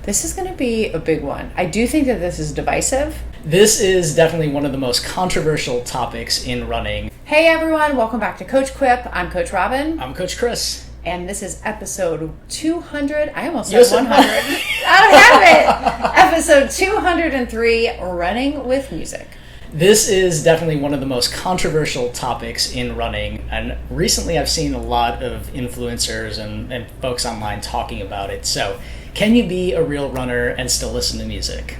This is going to be a big one. I do think that this is divisive. This is definitely one of the most controversial topics in running. Hey everyone, welcome back to Coach Quip. I'm Coach Robyn. I'm Coach Chris. And this is episode 200. I almost said 100. I don't have it. Episode 203, Running with Music. This is definitely one of the most controversial topics in running, and recently I've seen a lot of influencers and folks online talking about it. So, can you be a real runner and still listen to music?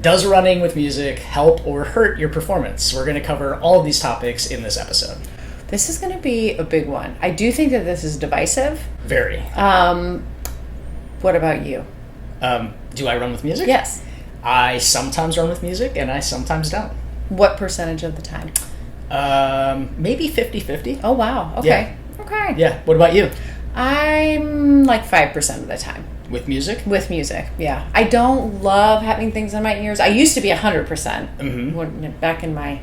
Does running with music help or hurt your performance? We're going to cover all of these topics in this episode. This is going to be a big one. I do think that this is divisive. Very. What about you? Do I run with music? Yes. I sometimes run with music, and I sometimes don't. What percentage of the time? Maybe 50-50. Oh, wow. Okay. Yeah. Okay. Yeah. What about you? I'm like 5% of the time. With music? With music, yeah. I don't love having things in my ears. I used to be 100%. Back in my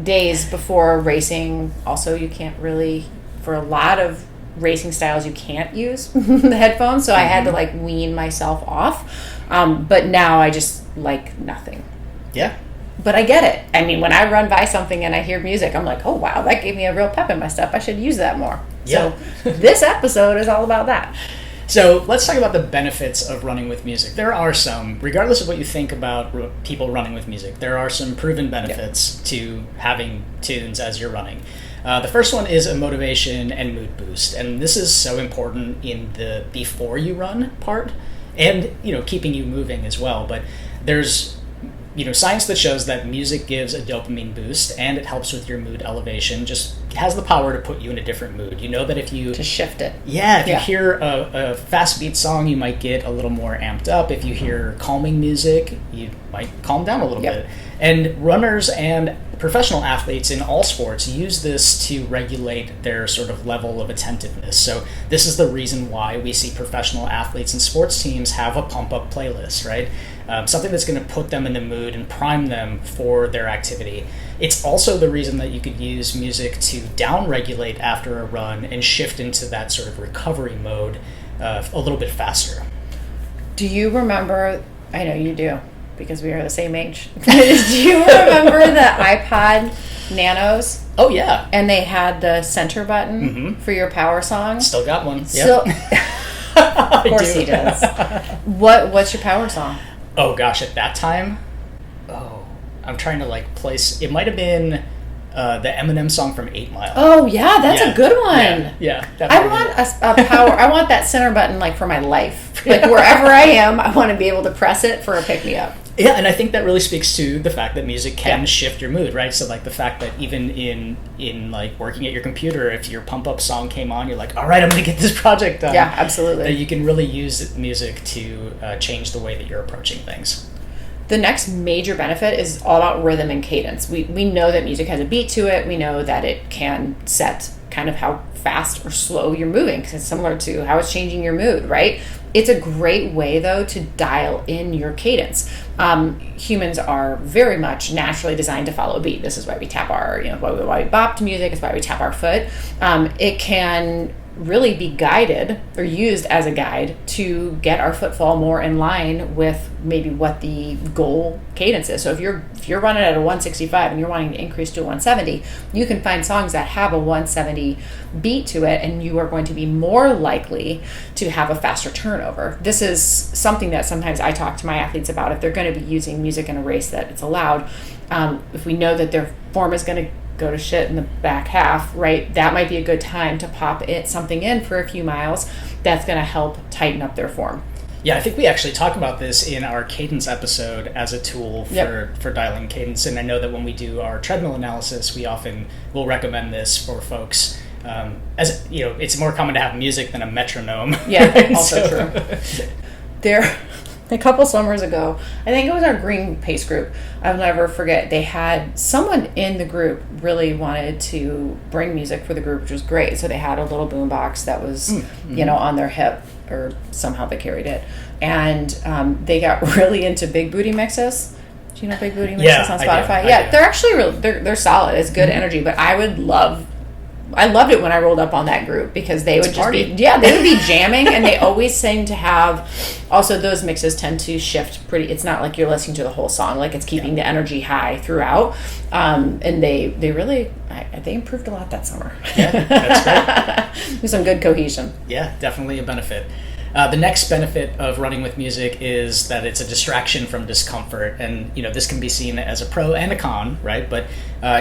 days before racing. Also, you can't really, for a lot of racing styles, you can't use the headphones. So I had to like wean myself off. But now I just like nothing. Yeah. But I get it. I mean, when I run by something and I hear music, I'm like, oh, wow, that gave me a real pep in my step. I should use that more. Yeah. So this episode is all about that. So let's talk about the benefits of running with music. There are some, regardless of what you think about people running with music, there are some proven benefits to having tunes as you're running. The first one is a motivation and mood boost. And this is so important in the before you run part and, keeping you moving as well. But there's science that shows that music gives a dopamine boost and it helps with your mood elevation. Just has the power to put you in a different mood. You know that if you... To shift it. Yeah, if you hear a fast beat song, you might get a little more amped up. If you hear calming music, you might calm down a little bit. And runners and professional athletes in all sports use this to regulate their sort of level of attentiveness. So this is the reason why we see professional athletes and sports teams have a pump-up playlist, right? Something that's going to put them in the mood and prime them for their activity. It's also the reason that you could use music to down-regulate after a run and shift into that sort of recovery mode a little bit faster. Do you remember, I know you do, because we are the same age. Do you remember the iPod Nanos? Oh, yeah. And they had the center button for your power song? Still got one. So, of course he does. What's your power song? Oh, gosh, at that time? I'm trying to place... It might have been the Eminem song from 8 Mile. Oh, yeah, that's a good one. Yeah. I want a power... I want that center button, for my life. Wherever I am, I want to be able to press it for a pick-me-up. Yeah, and I think that really speaks to the fact that music can shift your mood, right? So, the fact that even in working at your computer, if your pump-up song came on, you're like, all right, I'm going to get this project done. Yeah, absolutely. That you can really use music to change the way that you're approaching things. The next major benefit is all about rhythm and cadence. We know that music has a beat to it. We know that it can set kind of how fast or slow you're moving, because it's similar to how it's changing your mood, right? It's a great way, though, to dial in your cadence. Humans are very much naturally designed to follow a beat. This is why we tap why we bop to music. It's why we tap our foot. It can really be guided or used as a guide to get our footfall more in line with maybe what the goal cadence is. So if you're running at a 165 and you're wanting to increase to a 170, you can find songs that have a 170 beat to it, and you are going to be more likely to have a faster turnover. This is something that sometimes I talk to my athletes about. If they're going to be using music in a race that it's allowed, if we know that their form is going to go to shit in the back half, right, that might be a good time to pop something in for a few miles that's going to help tighten up their form. Yeah, I think we actually talk about this in our cadence episode as a tool for dialing cadence. And I know that when we do our treadmill analysis, we often will recommend this for folks. As it's more common to have music than a metronome. Yeah, right? Also true. A couple summers ago, I think it was our green pace group, I'll never forget, they had someone in the group really wanted to bring music for the group, which was great. So they had a little boombox that was on their hip, or somehow they carried it, and they got really into big booty mixes. Do you know big booty mixes on Spotify? I do. They're actually they're solid. It's good energy, but I would love I loved it when I rolled up on that group because they would they would be jamming, and they always seem to have, also those mixes tend to shift pretty, it's not like you're listening to the whole song, like it's keeping the energy high throughout. And they really, they improved a lot that summer. Yeah, that's great. There's some good cohesion. Yeah, definitely a benefit. The next benefit of running with music is that it's a distraction from discomfort, and this can be seen as a pro and a con, right? But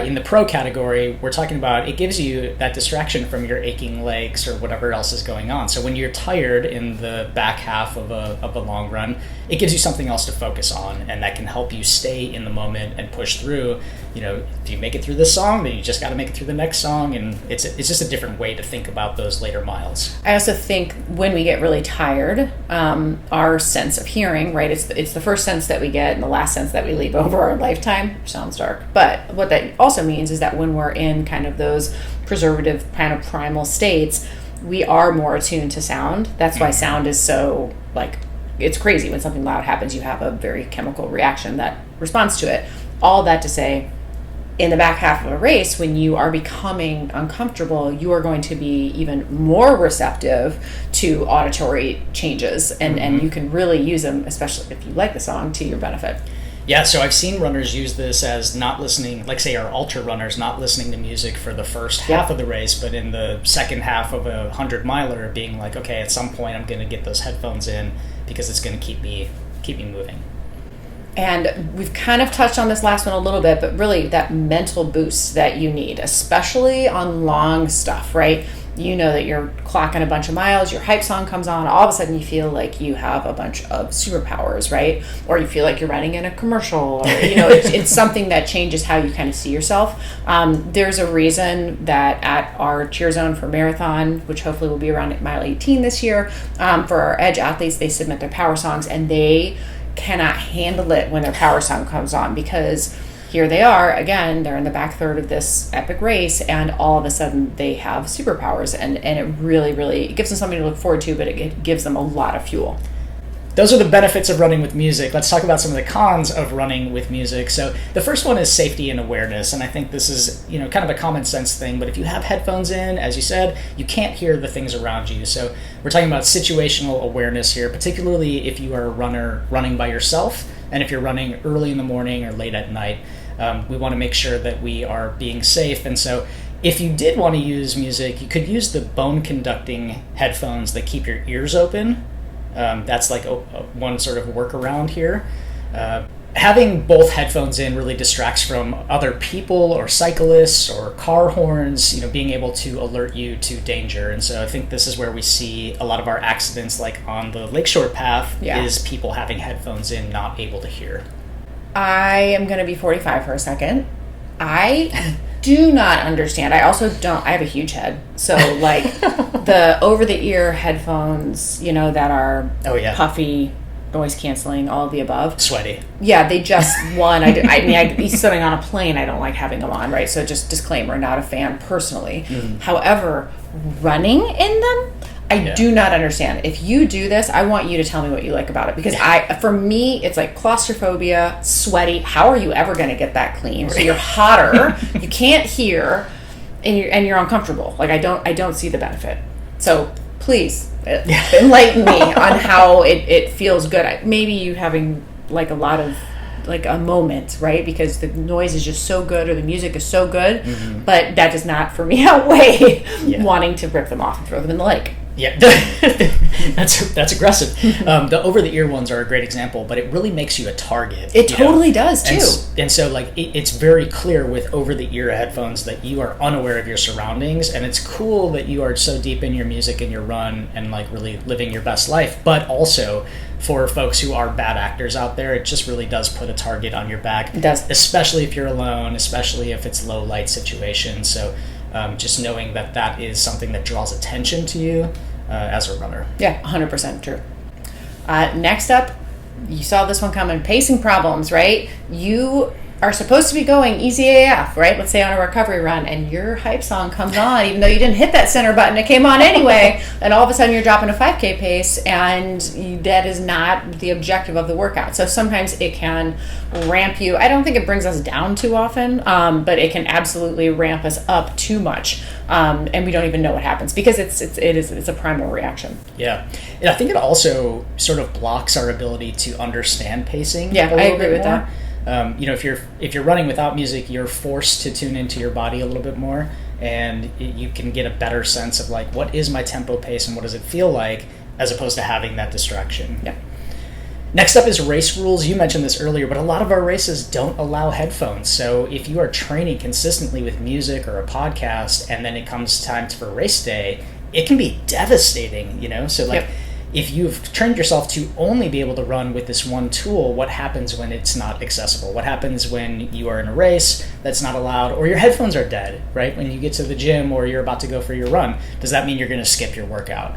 in the pro category, we're talking about it gives you that distraction from your aching legs or whatever else is going on. So when you're tired in the back half of a long run, it gives you something else to focus on, and that can help you stay in the moment and push through. If you make it through this song, then you just got to make it through the next song, and it's just a different way to think about those later miles. I also think when we get really tired, our sense of hearing, right? It's the first sense that we get and the last sense that we leave over our lifetime. Sounds dark, but what that also means is that when we're in kind of those preservative kind of primal states, we are more attuned to sound. That's why sound is so, like, it's crazy. When something loud happens, you have a very chemical reaction that responds to it. All that to say, in the back half of a race, when you are becoming uncomfortable, you are going to be even more receptive to auditory changes, and you can really use them, especially if you like the song, to your benefit. Yeah, so I've seen runners use this as not listening, like say our ultra runners, not listening to music for the first half of the race, but in the second half of a 100-miler being like, okay, at some point I'm going to get those headphones in because it's going to keep me moving. And we've kind of touched on this last one a little bit, but really that mental boost that you need, especially on long stuff, right? You know that you're clocking a bunch of miles, your hype song comes on, all of a sudden you feel like you have a bunch of superpowers, right? Or you feel like you're running in a commercial, or, it's something that changes how you kind of see yourself. There's a reason that at our cheer zone for marathon, which hopefully will be around mile 18 this year, for our edge athletes, they submit their power songs, and they cannot handle it when their power song comes on, because here they are again, they're in the back third of this epic race, and all of a sudden they have superpowers, and it really it gives them something to look forward to, but it gives them a lot of fuel. Those are the benefits of running with music. Let's talk about some of the cons of running with music. So the first one is safety and awareness, and I think this is kind of a common sense thing, but if you have headphones in, as you said, you can't hear the things around you. So we're talking about situational awareness here, particularly if you are a runner running by yourself, and if you're running early in the morning or late at night. We want to make sure that we are being safe, and so if you did want to use music, you could use the bone conducting headphones that keep your ears open. That's like one sort of workaround here. Having both headphones in really distracts from other people or cyclists or car horns, being able to alert you to danger. And so I think this is where we see a lot of our accidents, like on the Lakeshore Path, is people having headphones in, not able to hear. I am going to be 45 for a second. I do not understand. I also don't. I have a huge head. So, like, the over-the-ear headphones, that are puffy, noise canceling, all of the above. Sweaty. Yeah, they just won. I sitting on a plane, I don't like having them on, right? So just disclaimer, not a fan personally. However, running in them, I do not understand. If you do this, I want you to tell me what you like about it, because for me, it's like claustrophobia, sweaty. How are you ever going to get that clean? So you're hotter, you can't hear, and you're uncomfortable. Like I don't see the benefit. So please enlighten me on how it feels good. Maybe you having like a lot of like a moment, right? Because the noise is just so good, or the music is so good, but that does not for me outweigh wanting to rip them off and throw them in the lake. Yeah, that's aggressive. The over-the-ear ones are a great example, but it really makes you a target. It totally does, too. And so, like, it's very clear with over-the-ear headphones that you are unaware of your surroundings, and it's cool that you are so deep in your music and your run and, like, really living your best life. But also, for folks who are bad actors out there, it just really does put a target on your back. It does. Especially if you're alone, especially if it's low-light situations. So just knowing that is something that draws attention to you as a runner. Yeah, 100% true. Next up, you saw this one coming, pacing problems, right? You are supposed to be going easy AF, right? Let's say on a recovery run, and your hype song comes on, even though you didn't hit that center button, it came on anyway, and all of a sudden you're dropping a 5K pace, and that is not the objective of the workout. So sometimes it can ramp you. I don't think it brings us down too often, but it can absolutely ramp us up too much, and we don't even know what happens because it's a primal reaction. Yeah, and I think it also sort of blocks our ability to understand pacing. Yeah, I agree with that. If you're running without music, you're forced to tune into your body a little bit more, and you can get a better sense of like, what is my tempo pace and what does it feel like, as opposed to having that distraction. Yeah. Next up is race rules. You mentioned this earlier, but a lot of our races don't allow headphones. So if you are training consistently with music or a podcast, and then it comes time for race day, it can be devastating, So like, if you've trained yourself to only be able to run with this one tool, what happens when it's not accessible? What happens when you are in a race that's not allowed, or your headphones are dead, right? When you get to the gym or you're about to go for your run, does that mean you're going to skip your workout?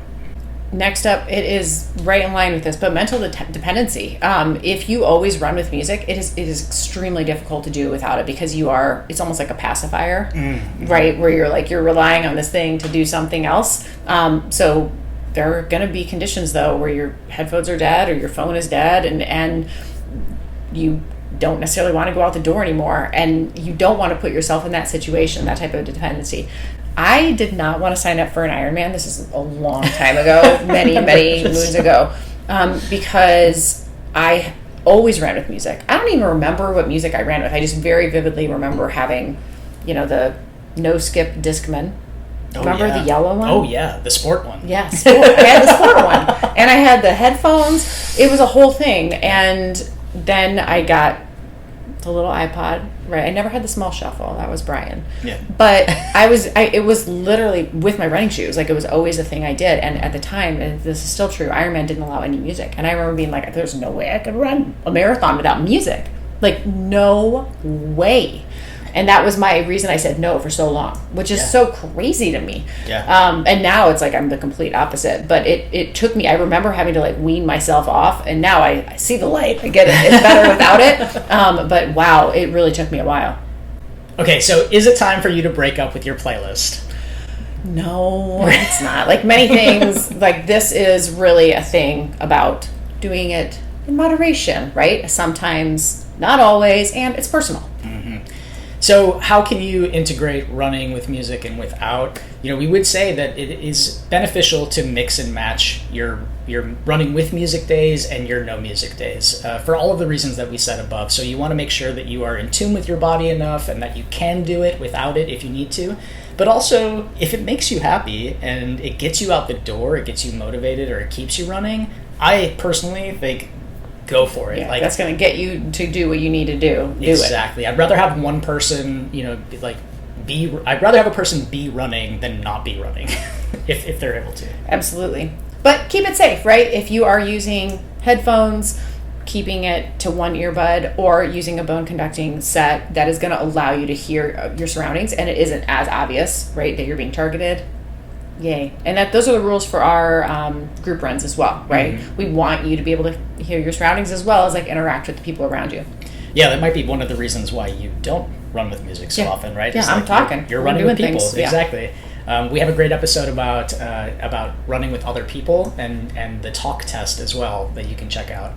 Next up, it is right in line with this, but mental dependency. If you always run with music, it is extremely difficult to do without it, because it's almost like a pacifier, right? Where you're relying on this thing to do something else. So there are going to be conditions, though, where your headphones are dead or your phone is dead, and you don't necessarily want to go out the door anymore, and you don't want to put yourself in that situation, that type of dependency. I did not want to sign up for an Ironman. This is a long time ago, many moons ago, because I always ran with music. I don't even remember what music I ran with. I just very vividly remember having, the no-skip Discman. Remember the yellow one? Oh, yeah, the sport one. Yeah, sport. I had the sport one. And I had the headphones. It was a whole thing. And then I got the little iPod, right? I never had the small shuffle. That was Brian. Yeah. But it was literally with my running shoes. Like, it was always a thing I did. And at the time, and this is still true, Ironman didn't allow any music. And I remember being like, there's no way I could run a marathon without music. Like, no way. And that was my reason I said no for so long, which is so crazy to me. Yeah. And now it's like I'm the complete opposite. But it took me, I remember having to like wean myself off, and now I see the light. I get it. It's better without it. But wow, it really took me a while. Okay, so is it time for you to break up with your playlist? No, it's not. Like many things, like this is really a thing about doing it in moderation, right? Sometimes, not always, and it's personal. Mm-hmm. So how can you integrate running with music and without? We would say that it is beneficial to mix and match your running with music days and your no music days for all of the reasons that we said above. So you want to make sure that you are in tune with your body enough and that you can do it without it if you need to. But also, if it makes you happy and it gets you out the door, it gets you motivated, or it keeps you running, I personally think go for it. Yeah, like that's going to get you to do what you need to do. Exactly. I'd rather have one person, I'd rather have a person be running than not be running, if they're able to. Absolutely. But keep it safe, right? If you are using headphones, keeping it to one earbud, or using a bone conducting set that is going to allow you to hear your surroundings, and it isn't as obvious, right, that you're being targeted. Yay. And those are the rules for our group runs as well, right? Mm-hmm. We want you to be able to hear your surroundings as well as like interact with the people around you. Yeah, that might be one of the reasons why you don't run with music so often, right? Yeah, it's I'm like talking. You're running with people. Things. Exactly. Yeah. We have a great episode about running with other people and the talk test as well that you can check out.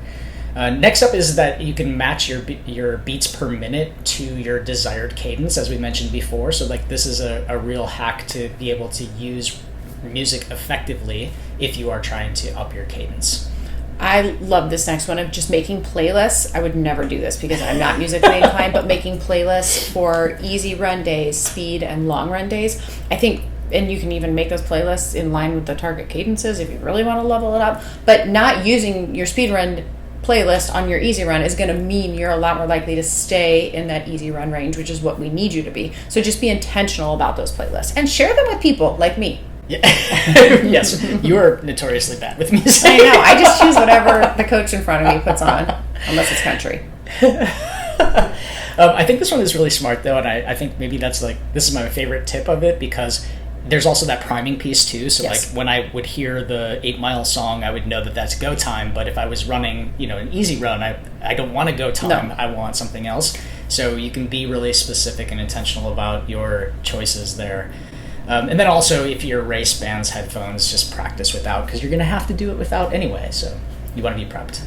Next up is that you can match your beats per minute to your desired cadence, as we mentioned before. So like this is a real hack to be able to use music effectively if you are trying to up your cadence. I love this next one of just making playlists. I would never do this because I'm not musically inclined, but making playlists for easy run days, speed, and long run days. I think, and you can even make those playlists in line with the target cadences if you really want to level it up, but not using your speed run playlist on your easy run is going to mean you're a lot more likely to stay in that easy run range, which is what we need you to be. So just be intentional about those playlists and share them with people like me. Yeah. Yes, you are notoriously bad with music. I know. I just choose whatever the coach in front of me puts on, unless it's country. I think this one is really smart, though, and I think maybe this is my favorite tip of it, because there's also that priming piece, too. So, yes. Like, when I would hear the 8 Mile song, I would know that that's go time, but if I was running, an easy run, I don't want to go time. No. I want something else. So you can be really specific and intentional about your choices there. And then also, if your race bands headphones, just practice without, because you're going to have to do it without anyway. So you want to be prepped.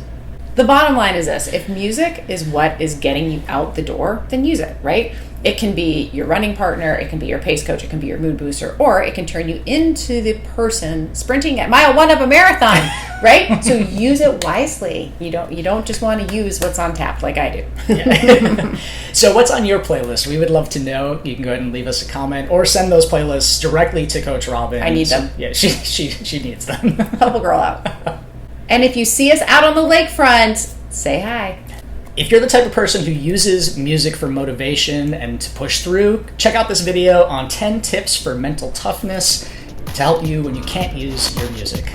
The bottom line is this: if music is what is getting you out the door, then use it, right? It can be your running partner, it can be your pace coach, it can be your mood booster, or it can turn you into the person sprinting at mile 1 of a marathon, right? So use it wisely. You don't just want to use what's on tap like I do. Yeah. So what's on your playlist? We would love to know. You can go ahead and leave us a comment or send those playlists directly to Coach Robyn. I need them. Yeah, she needs them. Help a girl out. And if you see us out on the lakefront, say hi. If you're the type of person who uses music for motivation and to push through, check out this video on 10 tips for mental toughness to help you when you can't use your music.